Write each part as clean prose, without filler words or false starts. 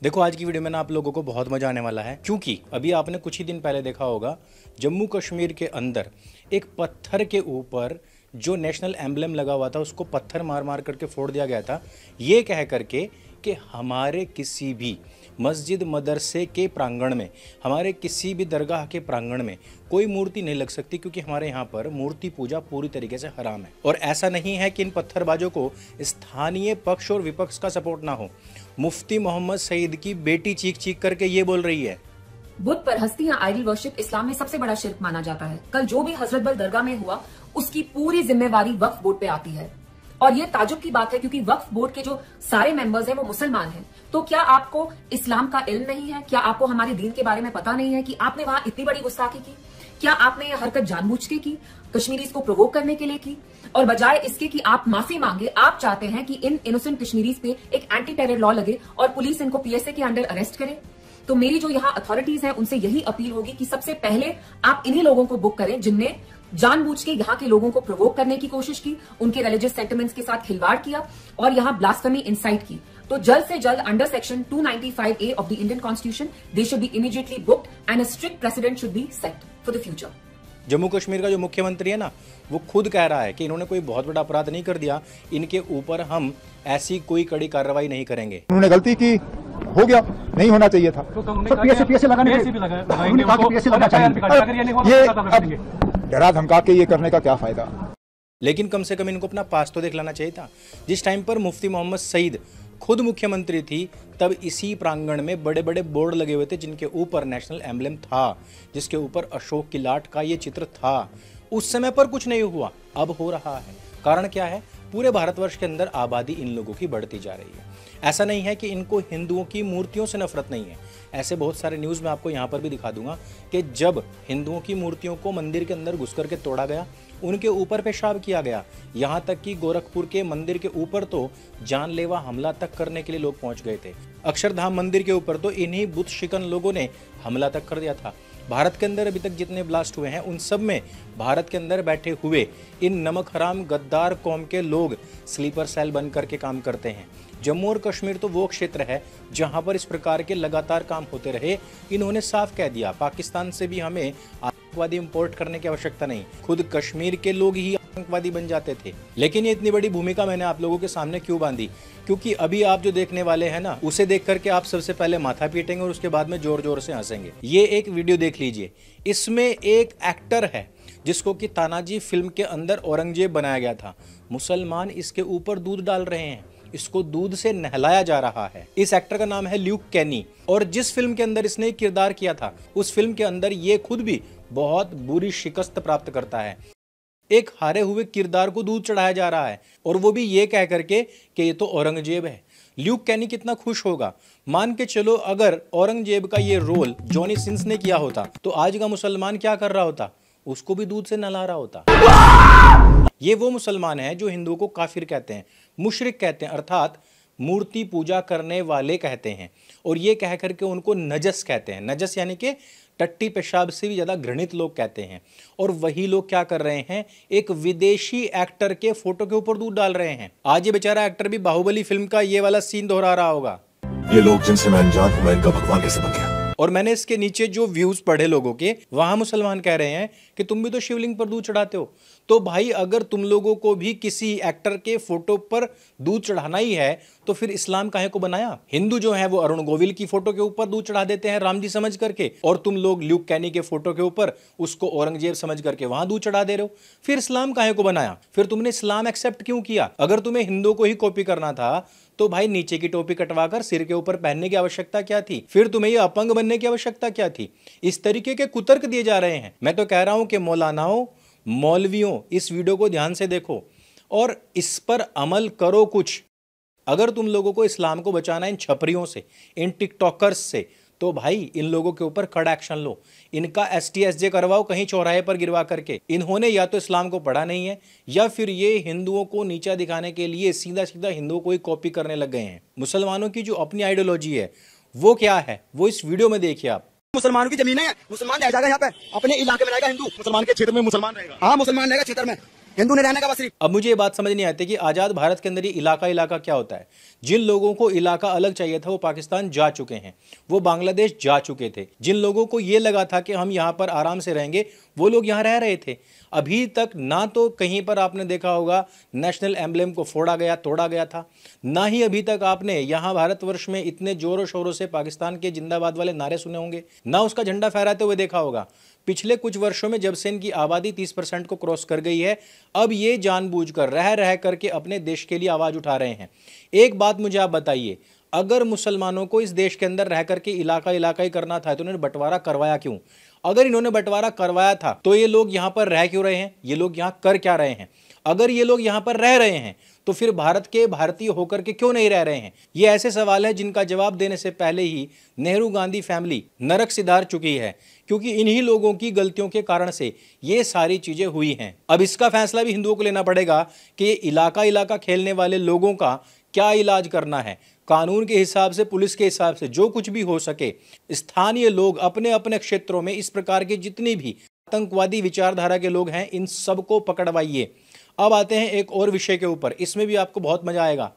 देखो आज की वीडियो में ना आप लोगों को बहुत मजा आने वाला है, क्योंकि अभी आपने कुछ ही दिन पहले देखा होगा जम्मू कश्मीर के अंदर एक पत्थर के ऊपर जो नेशनल एम्बलम लगा हुआ था उसको पत्थर मार मार करके फोड़ दिया गया था, ये कह करके कि हमारे किसी भी मस्जिद मदरसे के प्रांगण में, हमारे किसी भी दरगाह के प्रांगण में कोई मूर्ति नहीं लग सकती, क्योंकि हमारे यहाँ पर मूर्ति पूजा पूरी तरीके से हराम है। और ऐसा नहीं है कि इन पत्थरबाजों को स्थानीय पक्ष और विपक्ष का सपोर्ट ना हो। मुफ्ती मोहम्मद सईद की बेटी चीख चीख करके ये बोल रही है, बुत परहस्ती या आइडल वर्शिप इस्लाम में सबसे बड़ा शिर्क माना जाता है। कल जो भी हजरत बल दरगाह में हुआ उसकी पूरी जिम्मेवारी वक्फ बोर्ड पे आती है। और ये ताजुब की बात है क्योंकि वक्फ बोर्ड के जो सारे मेंबर्स हैं वो मुसलमान हैं। तो क्या आपको इस्लाम का इल्म नहीं है? क्या आपको हमारे दीन के बारे में पता नहीं है कि आपने वहां इतनी बड़ी गुस्ताखी की? क्या आपने ये हरकत जानबूझ के की, कश्मीरीज को प्रोवोक करने के लिए की? और बजाय इसके कि आप माफी मांगे, आप चाहते हैं कि इन इनोसेंट कश्मीरीज पे एक एंटी टेरर लॉ लगे और पुलिस इनको पीएसए के अंडर अरेस्ट करे। तो मेरी जो यहाँ अथॉरिटीज हैं उनसे यही अपील होगी कि सबसे पहले आप इन्हीं लोगों को बुक करें जिनने जानबूझ के यहाँ के लोगों को प्रोवोक करने की कोशिश की, उनके रिलीजियस सेंटिमेंट्स के साथ खिलवाड़ किया और यहाँ ब्लास्फेमी इंसाइट की। तो जल्द से जल्द under section 295A of the Indian constitution they should be immediately booked and a strict president should be set for the future. Jammu Kashmir का जो मुख्यमंत्री है ना, वो खुद कह रहा है कि इन्होंने कोई बहुत बड़ा अपराध नहीं कर दिया, इनके ऊपर हम ऐसी कोई कड़ी कार्रवाई नहीं करेंगे। उन्होंने गलती की, हो गया, नहीं होना चाहिए था। पीएसए लगाने चाहिए। डरा धमका के ये करने का क्या फायदा? लेकिन कम से कम इनको अपना पास तो देख लेना चाहिए था। जिस टाइम पर मुफ्ती मोहम्मद सईद खुद मुख्यमंत्री थी, तब इसी प्रांगण में बड़े बड़े बोर्ड लगे हुए थे जिनके ऊपर नेशनल एम्बलम था, जिसके ऊपर अशोक की लाट का ये चित्र था। उस समय पर कुछ नहीं हुआ, अब हो रहा है। कारण क्या है? पूरे भारतवर्ष के अंदर आबादी इन लोगों की बढ़ती जा रही है। ऐसा नहीं है कि इनको हिंदुओं की मूर्तियों से नफरत नहीं है। ऐसे बहुत सारे न्यूज़ मैं आपको यहाँ पर भी दिखा दूंगा कि जब हिंदुओं की मूर्तियों को मंदिर के अंदर घुस करके तोड़ा गया, उनके ऊपर पेशाब किया गया, यहाँ तक कि गोरखपुर के मंदिर के ऊपर तो जानलेवा हमला तक करने के लिए लोग पहुंच गए थे। अक्षरधाम मंदिर के ऊपर तो इन्हीं बुत शिकन लोगों ने हमला तक कर दिया था। भारत के अंदर अभी तक जितने ब्लास्ट हुए हैं उन सब में भारत के अंदर बैठे हुए इन नमक हराम गद्दार कौम के लोग स्लीपर सेल बन करके काम करते हैं। जम्मू और कश्मीर तो वो क्षेत्र है जहां पर इस प्रकार के लगातार काम होते रहे। इन्होंने साफ कह दिया, पाकिस्तान से भी हमें आतंकवादी इंपोर्ट करने की आवश्यकता नहीं, खुद कश्मीर के लोग ही आतंकवादी बन जाते थे। लेकिन ये इतनी बड़ी भूमिका मैंने आप लोगों के सामने क्यों बांधी? क्योंकि अभी आप जो देखने वाले हैं ना, उसे देख करके आप सबसे पहले माथा पीटेंगे और उसके बाद में जोर जोर से हंसेंगे। ये एक वीडियो देख लीजिए। इसमें एक एक्टर है जिसको कि तानाजी फिल्म के अंदर औरंगजेब बनाया गया था। मुसलमान इसके ऊपर दूध डाल रहे हैं, इसको दूध से नहलाया जा रहा है। इस एक्टर का नाम है ल्यूक कैनी, और जिस फिल्म के अंदर इसने किरदार किया था उस फिल्म के अंदर ये खुद भी बहुत बुरी शिकस्त प्राप्त करता है। एक हारे हुए किरदार को दूध चढ़ाया जा रहा है, और वो भी ये कह करके कि ये तो औरंगजेब है। ल्यूक कैनी कितना खुश होगा। मान के चलो अगर औरंगजेब का ये रोल जॉनी सिंस ने किया होता तो आज का मुसलमान क्या कर रहा होता? उसको भी दूध से नहला रहा होता। ये वो मुसलमान है जो हिंदुओं को काफिर कहते हैं, मुशरिक कहते हैं, अर्थात मूर्ति पूजा करने वाले कहते हैं, और ये कह करके उनको नजस कहते हैं। नजस यानी कि टट्टी पेशाब से भी ज्यादा घृणित लोग कहते हैं। और वही लोग क्या कर रहे हैं? एक विदेशी एक्टर के फोटो के ऊपर दूध डाल रहे हैं। आज ये बेचारा एक्टर भी बाहुबली फिल्म का ये वाला सीन दोहरा रहा होगा। ये लोग जिनसे मैं अनजान हूं, मैं इनका भगवान कैसे बन गया? और मैंने इसके नीचे जो व्यूज पढ़े लोगों के, वहां मुसलमान कह रहे हैं कि तुम भी तो शिवलिंग पर दूध चढ़ाते हो। तो भाई अगर तुम लोगों को भी किसी एक्टर के फोटो पर दूध चढ़ाना ही है तो फिर इस्लाम काहे को बनाया? हिंदू जो है वो अरुण गोविल की फोटो के ऊपर दूध चढ़ा देते हैं राम जी समझ करके, और तुम लोग ल्यूक कैनी के फोटो के ऊपर उसको औरंगजेब समझ करके वहां दूध चढ़ा दे रहे हो। फिर इस्लाम काहे को बनाया? फिर तुमने इस्लाम एक्सेप्ट क्यों किया? अगर तुम्हें हिंदू को ही कॉपी करना था तो भाई नीचे की टोपी कटवाकर सिर के ऊपर पहनने की आवश्यकता क्या थी? फिर तुम्हें ये अपंग बनने की आवश्यकता क्या थी? इस तरीके के कुतर्क दिए जा रहे हैं। मैं तो कह रहा हूं कि मौलानाओं, मौलवियों, इस वीडियो को ध्यान से देखो और इस पर अमल करो कुछ। अगर तुम लोगों को इस्लाम को बचाना इन छपरियों से, इन टिकटॉकर्स से, तो भाई इन लोगों के ऊपर कड़ा एक्शन लो। इनका STSJ करवाओ कहीं चौराहे पर गिरवा करके। इन्होंने या तो इस्लाम को पढ़ा नहीं है या फिर ये हिंदुओं को नीचा दिखाने के लिए सीधा सीधा हिंदुओं को ही कॉपी करने लग गए हैं। मुसलमानों की जो अपनी आइडियोलॉजी है वो क्या है, वो इस वीडियो में देखिए आप। मुसलमानों की जमीन है, मुसलमान रह जाएगा यहाँ पे, अपने इलाके में रहेगा हिंदू, मुसलमान के क्षेत्र में मुसलमान रहेगा। हाँ, मुसलमान रहेगा क्षेत्र में, हिंदू ने रहने का बस सिर्फ। अब मुझे ये बात समझ नहीं आती कि आजाद भारत के अंदर ही इलाका क्या होता है। जिन लोगों को इलाका अलग चाहिए था वो पाकिस्तान जा चुके हैं, वो बांग्लादेश जा चुके थे। जिन लोगों को ये लगा था कि हम यहां पर आराम से रहेंगे, वो लोग यहां रह रहे थे। अभी तक ना तो कहीं पर आपने देखा होगा नेशनल एम्बलेम को फोड़ा गया, तोड़ा गया था, ना ही अभी तक आपने यहां भारतवर्ष में इतने जोरों शोरों से पाकिस्तान के जिंदाबाद वाले नारे सुने होंगे, ना उसका झंडा फहराते हुए देखा होगा। पिछले कुछ वर्षों में जब से इनकी आबादी 30% को क्रॉस कर गई है, अब ये जानबूझकर रह करके अपने देश के लिए आवाज उठा रहे हैं। एक बात मुझे आप बताइए, अगर मुसलमानों को इस देश के अंदर रह करके इलाका ही करना था तो उन्होंने बंटवारा करवाया क्यों? अगर इन्होंने बंटवारा करवाया था तो ये लोग यहां पर रह क्यों रहे हैं? ये लोग यहां कर क्या रहे हैं? अगर ये लोग यहां पर रह रहे हैं तो फिर भारत के भारतीय होकर के क्यों नहीं रह रहे हैं? ये ऐसे सवाल है जिनका जवाब देने से पहले ही नेहरू गांधी फैमिली नरक सिधार चुकी है, क्योंकि इन्हीं लोगों की गलतियों के कारण से ये सारी चीजें हुई हैं। अब इसका फैसला भी हिंदुओं को लेना पड़ेगा कि ये इलाका खेलने वाले लोगों का क्या इलाज करना है। कानून के हिसाब से, पुलिस के हिसाब से जो कुछ भी हो सके, स्थानीय लोग अपने अपने क्षेत्रों में इस प्रकार के जितनी भी आतंकवादी विचारधारा के लोग हैं, इन सबको पकड़वाइए। अब आते हैं एक और विषय के ऊपर, इसमें भी आपको बहुत मजा आएगा।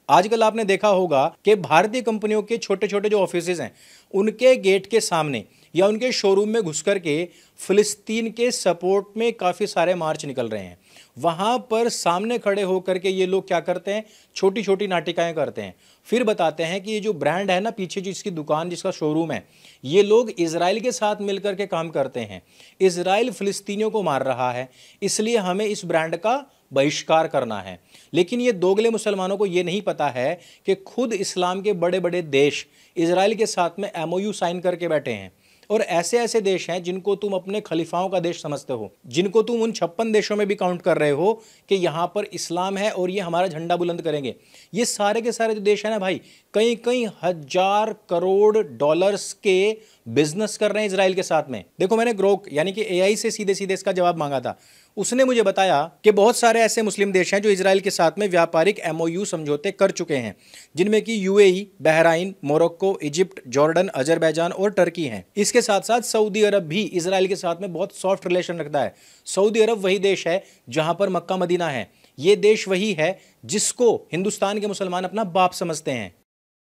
आजकल आपने देखा होगा कि भारतीय कंपनियों के छोटे छोटे जो ऑफिसेज हैं, उनके गेट के सामने या उनके शोरूम में घुस करके फिलिस्तीन के सपोर्ट में काफ़ी सारे मार्च निकल रहे हैं। वहाँ पर सामने खड़े होकर के ये लोग क्या करते हैं, छोटी छोटी नाटिकाएं करते हैं, फिर बताते हैं कि ये जो ब्रांड है ना, पीछे जो इसकी दुकान, जिसका शोरूम है, ये लोग इजराइल के साथ मिलकर के काम करते हैं। इजराइल फिलिस्तीनियों को मार रहा है, इसलिए हमें इस ब्रांड का बहिष्कार करना है। लेकिन ये दोगले मुसलमानों को ये नहीं पता है कि खुद इस्लाम के बड़े बड़े देश इजराइल के साथ में MOU साइन करके बैठे हैं, और ऐसे ऐसे देश हैं जिनको तुम अपने खलीफाओं का देश समझते हो, जिनको तुम उन 56 देशों में भी काउंट कर रहे हो कि यहाँ पर इस्लाम है और ये हमारा झंडा बुलंद करेंगे। ये सारे के सारे जो देश हैं ना भाई, कई हजार करोड़ डॉलर्स के बिजनेस कर रहे हैं इजराइल के साथ में। देखो, मैंने ग्रोक यानी कि AI से सीधे सीधे इसका जवाब मांगा था। उसने मुझे बताया कि बहुत सारे ऐसे मुस्लिम देश हैं जो इजराइल के साथ में व्यापारिक MOU समझौते कर चुके हैं, जिनमें कि UAE, Bahrain, Morocco, Egypt, Jordan, Azerbaijan और टर्की हैं। इसके साथ साथ सऊदी अरब भी इजराइल के साथ में बहुत सॉफ्ट रिलेशन रखता है। सऊदी अरब वही देश है जहां पर मक्का मदीना है। ये देश वही है जिसको हिंदुस्तान के मुसलमान अपना बाप समझते हैं।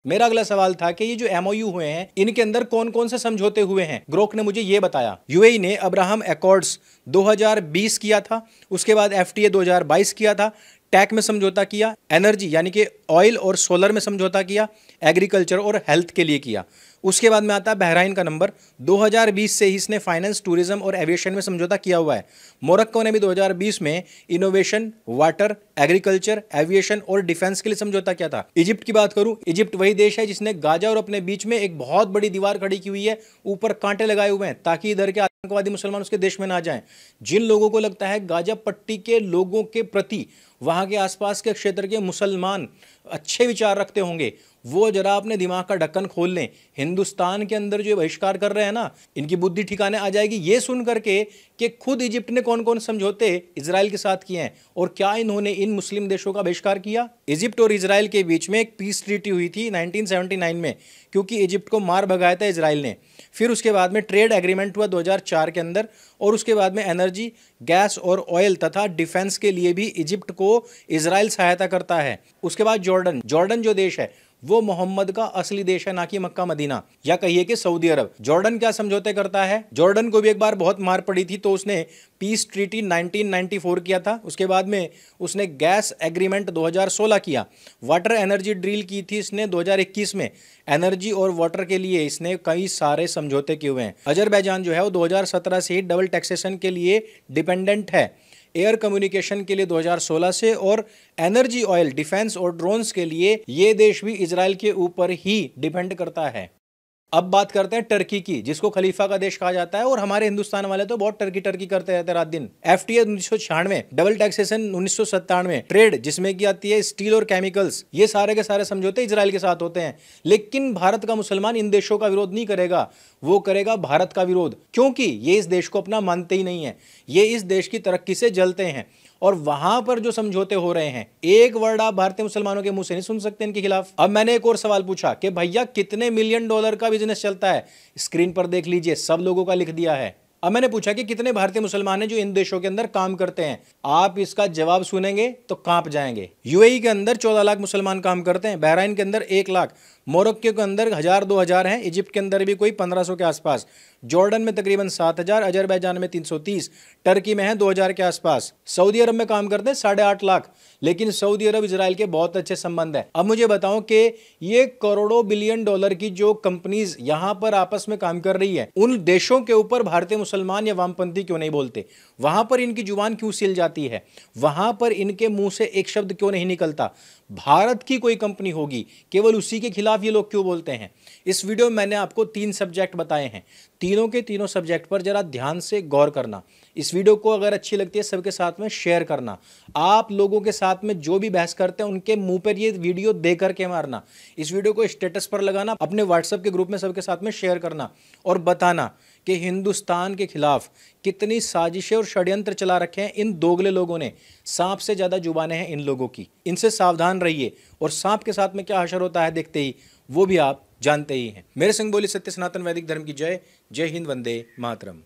मेरा अगला सवाल था कि ये जो MOU हुए हैं, इनके अंदर कौन कौन से समझौते हुए हैं। ग्रोक ने मुझे ये बताया। UAE ने अब्राहम एकॉर्ड्स 2020 किया था, उसके बाद FTA 2022 किया था, टैक में समझौता किया, एनर्जी यानी कि ऑयल और सोलर में समझौता किया, एग्रीकल्चर और हेल्थ के लिए किया। उसके बाद में आता है बहराइन का नंबर, 2020 से ही इसने फाइनेंस, टूरिज्म और एविएशन में समझौता किया हुआ है। मोरक्को ने भी 2020 में इनोवेशन, वाटर, एग्रीकल्चर, एविएशन और डिफेंस के लिए समझौता किया था। इजिप्ट की बात करूं, इजिप्ट वही देश है जिसने गाजा और अपने बीच में एक बहुत बड़ी दीवार खड़ी की हुई है, ऊपर कांटे लगाए हुए हैं ताकि इधर के आतंकवादी मुसलमान उसके देश में ना जाएं। जिन लोगों को लगता है गाजा पट्टी के लोगों के प्रति वहां के आसपास के क्षेत्र के मुसलमान अच्छे विचार रखते होंगे, वो जरा अपने दिमाग का ढक्कन खोल लें। हिंदुस्तान के अंदर जो बहिष्कार कर रहे हैं ना, इनकी बुद्धि ठिकाने आ जाएगी ये सुन करके कि खुद इजिप्ट ने कौन कौन समझौते इजराइल के साथ किए हैं और क्या इन्होंने इन मुस्लिम देशों का बहिष्कार किया। इजिप्ट और इजराइल के बीच में एक पीस ट्रीटी हुई थी 1979 में, क्योंकि इजिप्ट को मार भगाया था इजराइल ने। फिर उसके बाद में ट्रेड एग्रीमेंट हुआ 2004 के अंदर, और उसके बाद में एनर्जी, गैस और ऑयल तथा डिफेंस के लिए भी इजिप्ट को इजराइल सहायता करता है। उसके बाद जॉर्डन जो देश है वो मोहम्मद का असली देश है, ना कि मक्का मदीना, या कहिए कि सऊदी अरब। जॉर्डन क्या समझौते करता है, जॉर्डन को भी एक बार बहुत मार पड़ी थी तो उसने पीस ट्रीटी 1994 किया था। उसके बाद में उसने गैस एग्रीमेंट 2016 किया, वाटर एनर्जी डील की थी इसने 2021 में। एनर्जी और वाटर के लिए इसने कई सारे समझौते किए हुए हैं। अजरबैजान जो है वो 2017 से ही डबल टैक्सेशन के लिए डिपेंडेंट है, एयर कम्युनिकेशन के लिए 2016 से, और एनर्जी, ऑयल, डिफेंस और ड्रोन्स के लिए ये देश भी इजराइल के ऊपर ही डिपेंड करता है। अब बात करते हैं टर्की की, जिसको खलीफा का देश कहा जाता है, और हमारे हिंदुस्तान वाले तो बहुत टर्की करते रहते रात दिन। FTA 1996, डबल टैक्सेशन 1997, ट्रेड जिसमें की आती है स्टील और केमिकल्स, ये सारे के सारे समझौते इजराइल के साथ होते हैं। लेकिन भारत का मुसलमान इन देशों का विरोध नहीं करेगा, वो करेगा भारत का विरोध, क्योंकि ये इस देश को अपना मानते ही नहीं है, ये इस देश की तरक्की से जलते हैं। और वहां पर जो समझौते हो रहे हैं, एक वर्ड आप भारतीय मुसलमानों के मुंह से नहीं सुन सकते इनके खिलाफ। अब मैंने एक और सवाल पूछा कि भैया कितने $1 मिलियन का बिजनेस चलता है, स्क्रीन पर देख लीजिए, सब लोगों का लिख दिया है। अब मैंने पूछा कि कितने भारतीय मुसलमान हैं जो इन देशों के अंदर काम करते हैं। आप इसका जवाब सुनेंगे तो कांप जाएंगे। यूएई के अंदर 14 लाख मुसलमान काम करते हैं, बहरीन के अंदर 1 लाख, मोरक्को के अंदर 1000-2000 हैं, इजिप्ट के अंदर भी कोई 1500 के आसपास, जॉर्डन में तकरीबन 7000, अजरबैजान में 330, टर्की में है 2000 के आसपास, सऊदी अरब में काम करते हैं 8.5 लाख। लेकिन सऊदी अरब इजराइल के बहुत अच्छे संबंध है। अब मुझे बताओ कि ये करोड़ों बिलियन डॉलर की जो कंपनीज यहां पर आपस में काम कर रही है, उन देशों के ऊपर भारतीय मुसलमान या वामपंथी क्यों नहीं बोलते? वहां पर इनकी जुबान क्यों सिल जाती है? वहां पर इनके मुंह से एक शब्द क्यों नहीं निकलता? भारत की कोई कंपनी होगी, केवल उसी के खिलाफ ये लोग क्यों बोलते हैं? इस वीडियो में मैंने आपको 3 सब्जेक्ट बताए हैं। तीनों के तीनों सब्जेक्ट पर जरा ध्यान से गौर करना। इस वीडियो को अगर अच्छी लगती है सबके साथ में शेयर करना। आप लोगों के साथ में जो भी बहस करते हैं उनके मुंह पर ये वीडियो दे करके मारना। इस वीडियो को स्टेटस पर लगाना, अपने व्हाट्सएप के ग्रुप में सबके साथ में शेयर करना और बताना कि हिंदुस्तान के खिलाफ कितनी साजिशें और षड्यंत्र चला रखे हैं इन दोगले लोगों ने। सांप से ज्यादा जुबानें हैं इन लोगों की, इनसे सावधान रहिए। और सांप के साथ में क्या हशर होता है देखते ही, वो भी आप जानते ही हैं। मेरे संग बोली सत्य सनातन वैदिक धर्म की जय। जय हिंद, वंदे मातरम।